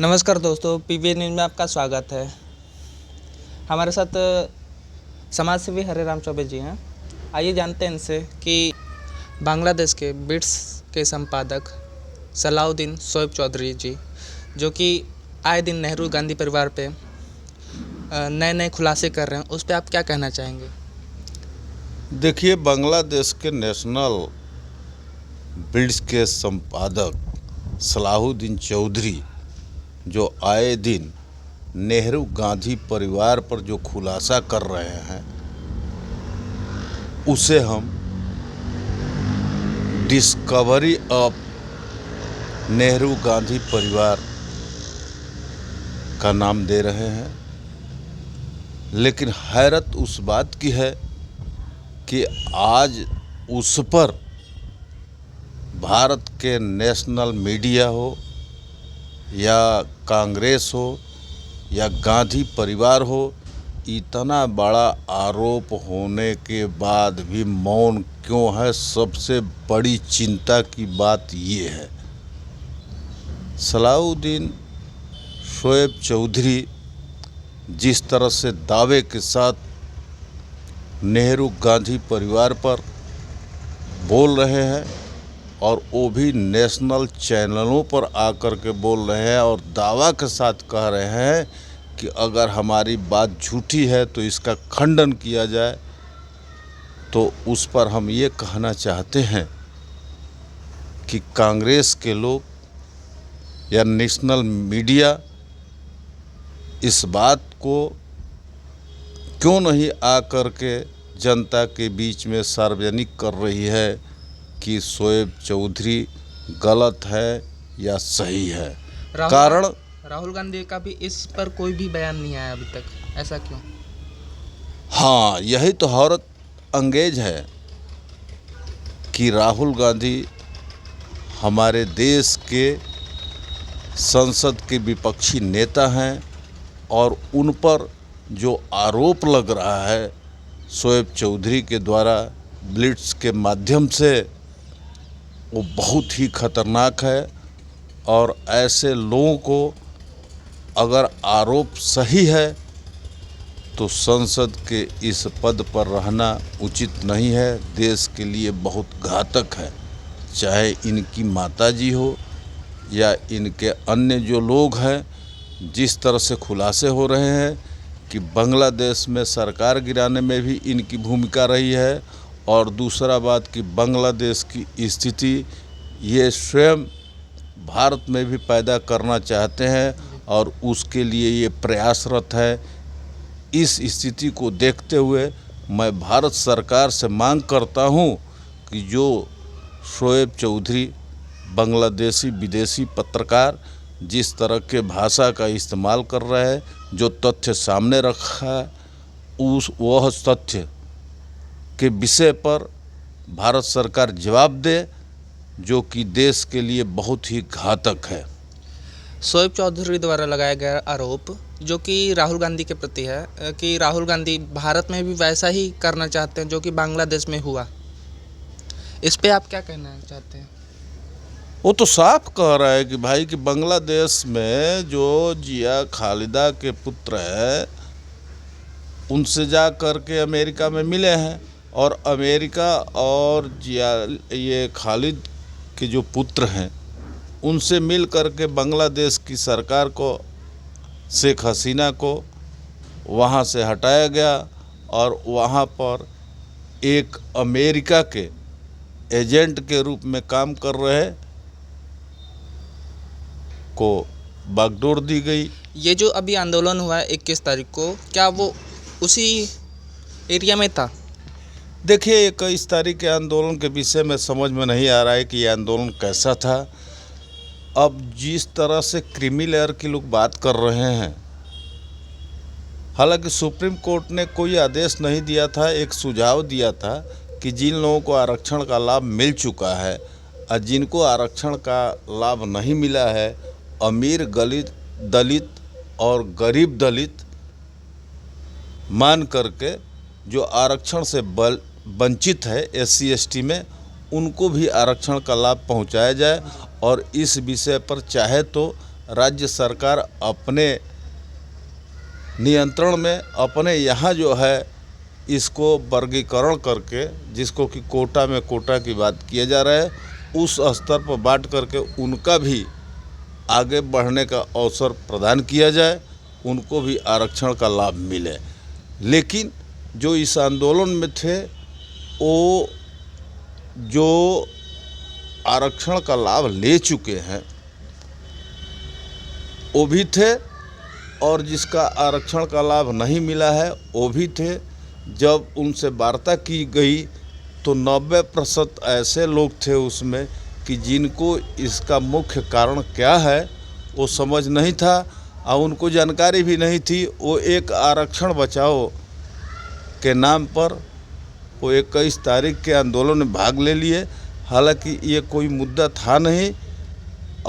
नमस्कार दोस्तों, PVN news में आपका स्वागत है। हमारे साथ समाज सेवी हरेराम चौबे जी हैं। आइए जानते हैं इनसे कि बांग्लादेश के बिट्स के संपादक सलाउद्दीन शोएब चौधरी जी, जो कि आए दिन नेहरू गांधी परिवार पे नए नए खुलासे कर रहे हैं, उस पर आप क्या कहना चाहेंगे? देखिए, बांग्लादेश के नेशनल बिट्स के संपादक सलाउद्दीन चौधरी जो आए दिन नेहरू गांधी परिवार पर जो खुलासा कर रहे हैं, उसे हम डिस्कवरी ऑफ नेहरू गांधी परिवार का नाम दे रहे हैं। लेकिन हैरत उस बात की है कि आज उस पर भारत के नेशनल मीडिया हो या कांग्रेस हो या गांधी परिवार हो, इतना बड़ा आरोप होने के बाद भी मौन क्यों है? सबसे बड़ी चिंता की बात ये है। सलाउद्दीन शोएब चौधरी जिस तरह से दावे के साथ नेहरू गांधी परिवार पर बोल रहे हैं, और वो भी नेशनल चैनलों पर आकर के बोल रहे हैं और दावा के साथ कह रहे हैं कि अगर हमारी बात झूठी है तो इसका खंडन किया जाए, तो उस पर हम ये कहना चाहते हैं कि कांग्रेस के लोग या नेशनल मीडिया इस बात को क्यों नहीं आकर के जनता के बीच में सार्वजनिक कर रही है कि शोएब चौधरी गलत है या सही है? राहुल गांधी का भी इस पर कोई भी बयान नहीं आया अभी तक, ऐसा क्यों? हाँ, यही तो हैरत अंगेज है कि राहुल गांधी हमारे देश के संसद के विपक्षी नेता हैं, और उन पर जो आरोप लग रहा है शोएब चौधरी के द्वारा ब्लिट्स के माध्यम से, वो बहुत ही खतरनाक है। और ऐसे लोगों को अगर आरोप सही है तो संसद के इस पद पर रहना उचित नहीं है, देश के लिए बहुत घातक है। चाहे इनकी माताजी हो या इनके अन्य जो लोग हैं, जिस तरह से खुलासे हो रहे हैं कि बांग्लादेश में सरकार गिराने में भी इनकी भूमिका रही है, और दूसरा बात कि बांग्लादेश की स्थिति ये स्वयं भारत में भी पैदा करना चाहते हैं और उसके लिए ये प्रयासरत है। इस स्थिति को देखते हुए मैं भारत सरकार से मांग करता हूं कि जो शोएब चौधरी बांग्लादेशी विदेशी पत्रकार जिस तरह के भाषा का इस्तेमाल कर रहे हैं, जो तथ्य सामने रखा है, वह तथ्य के विषय पर भारत सरकार जवाब दे, जो कि देश के लिए बहुत ही घातक है। शोएब चौधरी द्वारा लगाया गया आरोप, जो कि राहुल गांधी के प्रति है, कि राहुल गांधी भारत में भी वैसा ही करना चाहते हैं जो कि बांग्लादेश में हुआ, इस पे आप क्या कहना चाहते हैं? वो तो साफ कह रहा है कि भाई कि बांग्लादेश में जो जिया खालिदा के पुत्र है, उनसे जा कर के अमेरिका में मिले हैं, और अमेरिका और जिया ये खालिद के जो पुत्र हैं, उनसे मिल कर के बांग्लादेश की सरकार को, शेख हसीना को वहाँ से हटाया गया, और वहाँ पर एक अमेरिका के एजेंट के रूप में काम कर रहे को बागडोर दी गई। ये जो अभी आंदोलन हुआ है 21 तारीख को, क्या वो उसी एरिया में था? देखिए, 21 तारीख के आंदोलन के विषय में समझ में नहीं आ रहा है कि ये आंदोलन कैसा था। अब जिस तरह से क्रीमी लेयर के लोग बात कर रहे हैं, हालांकि सुप्रीम कोर्ट ने कोई आदेश नहीं दिया था, एक सुझाव दिया था कि जिन लोगों को आरक्षण का लाभ मिल चुका है और जिनको आरक्षण का लाभ नहीं मिला है, अमीर दलित और गरीब दलित मान करके जो आरक्षण से वंचित है SC ST में, उनको भी आरक्षण का लाभ पहुंचाया जाए। और इस विषय पर चाहे तो राज्य सरकार अपने नियंत्रण में अपने यहाँ जो है इसको वर्गीकरण करके, जिसको कि कोटा की बात किया जा रहा है, उस स्तर पर बांट करके उनका भी आगे बढ़ने का अवसर प्रदान किया जाए, उनको भी आरक्षण का लाभ मिले। लेकिन जो इस आंदोलन में थे वो जो आरक्षण का लाभ ले चुके हैं वो भी थे, और जिसका आरक्षण का लाभ नहीं मिला है वो भी थे। जब उनसे वार्ता की गई तो 90% ऐसे लोग थे उसमें कि जिनको इसका मुख्य कारण क्या है वो समझ नहीं था और उनको जानकारी भी नहीं थी। वो एक आरक्षण बचाओ के नाम पर वो 21 तारीख के आंदोलन में भाग ले लिए। हालांकि ये कोई मुद्दा था नहीं।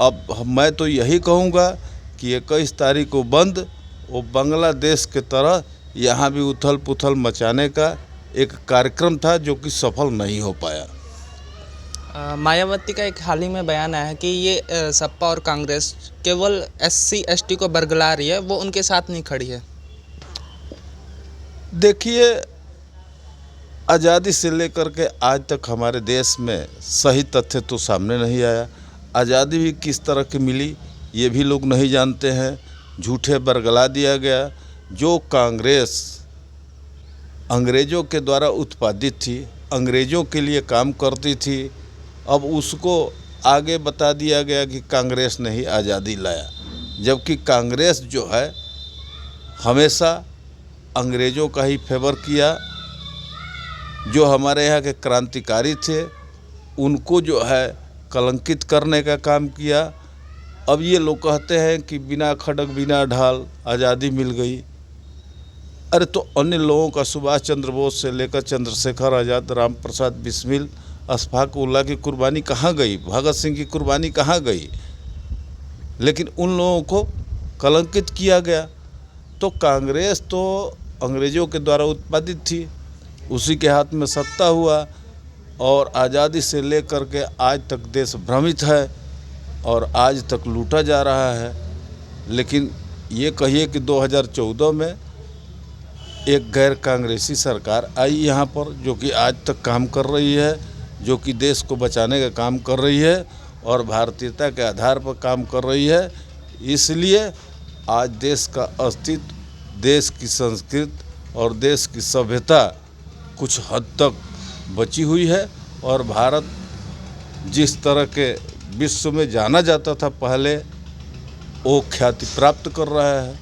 अब मैं तो यही कहूँगा कि 21 तारीख को बंद वो बांग्लादेश के तरह यहाँ भी उथल पुथल मचाने का एक कार्यक्रम था जो कि सफल नहीं हो पाया। मायावती का एक हाल ही में बयान आया है कि ये सपा और कांग्रेस केवल SC ST को बरगला रही है, वो उनके साथ नहीं खड़ी है। देखिए, आज़ादी से लेकर के आज तक हमारे देश में सही तथ्य तो सामने नहीं आया। आज़ादी भी किस तरह की मिली ये भी लोग नहीं जानते हैं। झूठे बरगला दिया गया। जो कांग्रेस अंग्रेज़ों के द्वारा उत्पादित थी, अंग्रेज़ों के लिए काम करती थी, अब उसको आगे बता दिया गया कि कांग्रेस ने ही आज़ादी लाया, जबकि कांग्रेस जो है हमेशा अंग्रेज़ों का ही फेवर किया। जो हमारे यहाँ के क्रांतिकारी थे उनको जो है कलंकित करने का काम किया। अब ये लोग कहते हैं कि बिना खड़ग बिना ढाल आज़ादी मिल गई। अरे तो अन्य लोगों का सुभाष चंद्र बोस से लेकर चंद्रशेखर आज़ाद, राम प्रसाद बिस्मिल, अशफाक उल्लाह की कुर्बानी कहाँ गई, भगत सिंह की कुर्बानी कहाँ गई? लेकिन उन लोगों को कलंकित किया गया। तो कांग्रेस तो अंग्रेज़ों के द्वारा उत्पादित थी, उसी के हाथ में सत्ता हुआ और आज़ादी से लेकर के आज तक देश भ्रमित है और आज तक लूटा जा रहा है। लेकिन ये कहिए कि 2014 में एक गैर कांग्रेसी सरकार आई यहाँ पर, जो कि आज तक काम कर रही है, जो कि देश को बचाने का काम कर रही है और भारतीयता के आधार पर काम कर रही है। इसलिए आज देश का अस्तित्व, देश की संस्कृति और देश की सभ्यता कुछ हद तक बची हुई है और भारत जिस तरह के विश्व में जाना जाता था पहले, वो ख्याति प्राप्त कर रहा है।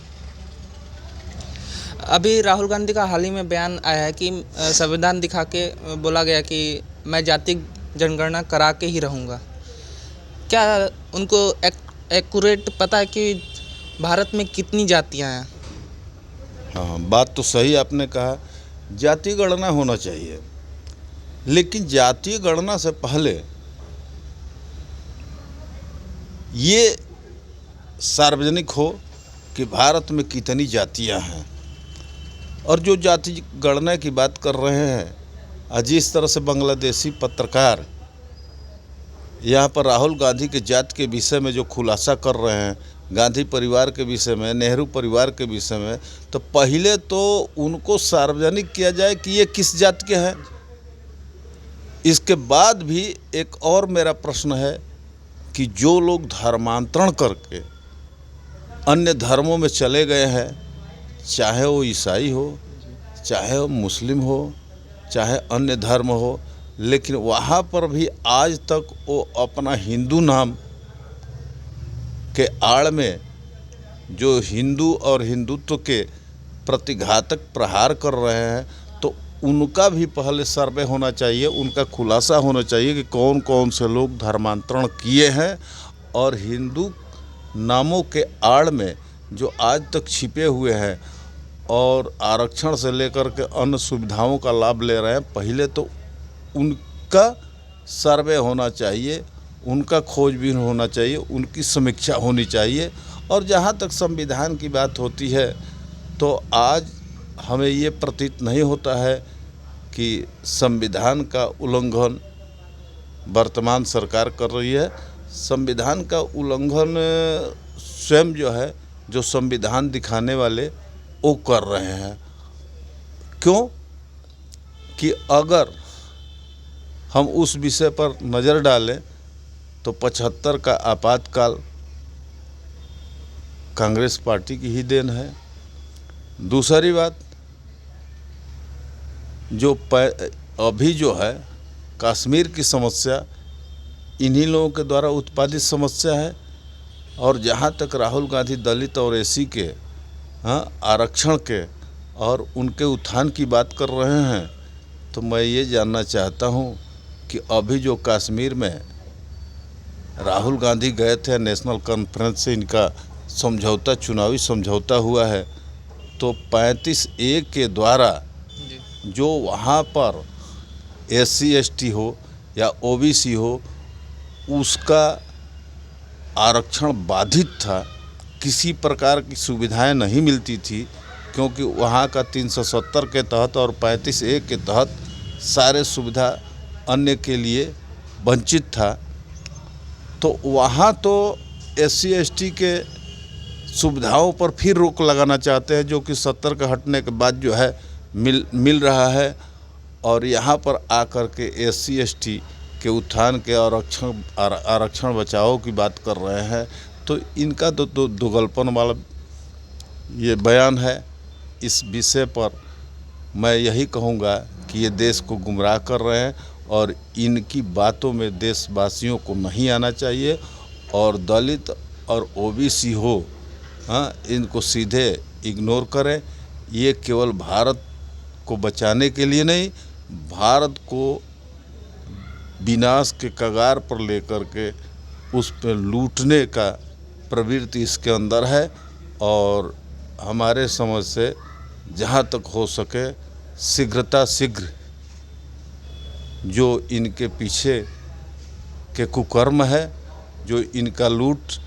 अभी राहुल गांधी का हाल ही में बयान आया है कि संविधान दिखा के बोला गया कि मैं जाति जनगणना करा के ही रहूँगा। क्या उनको एक्यूरेट पता है कि भारत में कितनी जातियाँ हैं? हाँ, बात तो सही आपने कहा, जाति गणना होना चाहिए, लेकिन जातीय गणना से पहले ये सार्वजनिक हो कि भारत में कितनी जातियां हैं। और जो जाति गणना की बात कर रहे हैं, जिस तरह से बांग्लादेशी पत्रकार यहाँ पर राहुल गांधी के जाति के विषय में जो खुलासा कर रहे हैं, गांधी परिवार के विषय में, नेहरू परिवार के विषय में, तो पहले तो उनको सार्वजनिक किया जाए कि ये किस जाति के हैं। इसके बाद भी एक और मेरा प्रश्न है कि जो लोग धर्मांतरण करके अन्य धर्मों में चले गए हैं, चाहे वो ईसाई हो, चाहे वो मुस्लिम हो, चाहे अन्य धर्म हो, लेकिन वहाँ पर भी आज तक वो अपना हिंदू नाम के आड़ में जो हिंदू और हिंदुत्व के प्रतिघातक प्रहार कर रहे हैं, तो उनका भी पहले सर्वे होना चाहिए, उनका खुलासा होना चाहिए कि कौन कौन से लोग धर्मांतरण किए हैं और हिंदू नामों के आड़ में जो आज तक छिपे हुए हैं और आरक्षण से लेकर के अन्य सुविधाओं का लाभ ले रहे हैं। पहले तो उनका सर्वे होना चाहिए, उनका खोजबीन होना चाहिए, उनकी समीक्षा होनी चाहिए। और जहाँ तक संविधान की बात होती है, तो आज हमें ये प्रतीत नहीं होता है कि संविधान का उल्लंघन वर्तमान सरकार कर रही है। संविधान का उल्लंघन स्वयं जो है जो संविधान दिखाने वाले वो कर रहे हैं। क्यों कि अगर हम उस विषय पर नज़र डालें तो 75 का आपातकाल कांग्रेस पार्टी की ही देन है। दूसरी बात, जो अभी जो है कश्मीर की समस्या इन्हीं लोगों के द्वारा उत्पादित समस्या है। और जहाँ तक राहुल गांधी दलित और एसी के आरक्षण के और उनके उत्थान की बात कर रहे हैं, तो मैं ये जानना चाहता हूँ कि अभी जो कश्मीर में राहुल गांधी गए थे नेशनल कॉन्फ्रेंस से, इनका समझौता चुनावी समझौता हुआ है, तो 35A के द्वारा जो वहाँ पर SC ST हो या OBC हो उसका आरक्षण बाधित था, किसी प्रकार की सुविधाएं नहीं मिलती थी, क्योंकि वहाँ का 370 के तहत और 35A के तहत सारे सुविधा अन्य के लिए वंचित था। तो वहाँ तो SC ST के सुविधाओं पर फिर रोक लगाना चाहते हैं, जो कि 70 का हटने के बाद जो है मिल रहा है। और यहाँ पर आकर के SC ST के उत्थान के आरक्षण बचाओ की बात कर रहे हैं। तो इनका तो दोगलपन वाला ये बयान है। इस विषय पर मैं यही कहूँगा कि ये देश को गुमराह कर रहे हैं और इनकी बातों में देशवासियों को नहीं आना चाहिए। और दलित और OBC हो, इनको सीधे इग्नोर करें। ये केवल भारत को बचाने के लिए नहीं, भारत को विनाश के कगार पर लेकर के उस पर लूटने का प्रवृत्ति इसके अंदर है। और हमारे समझ से जहाँ तक हो सके शीघ्र जो इनके पीछे के कुकर्म है, जो इनका लूट,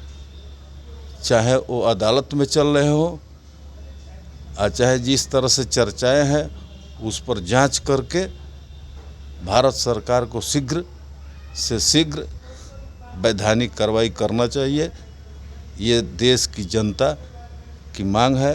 चाहे वो अदालत में चल रहे हो और चाहे जिस तरह से चर्चाएं हैं, उस पर जांच करके भारत सरकार को शीघ्र से शीघ्र वैधानिक कार्रवाई करना चाहिए। ये देश की जनता की मांग है।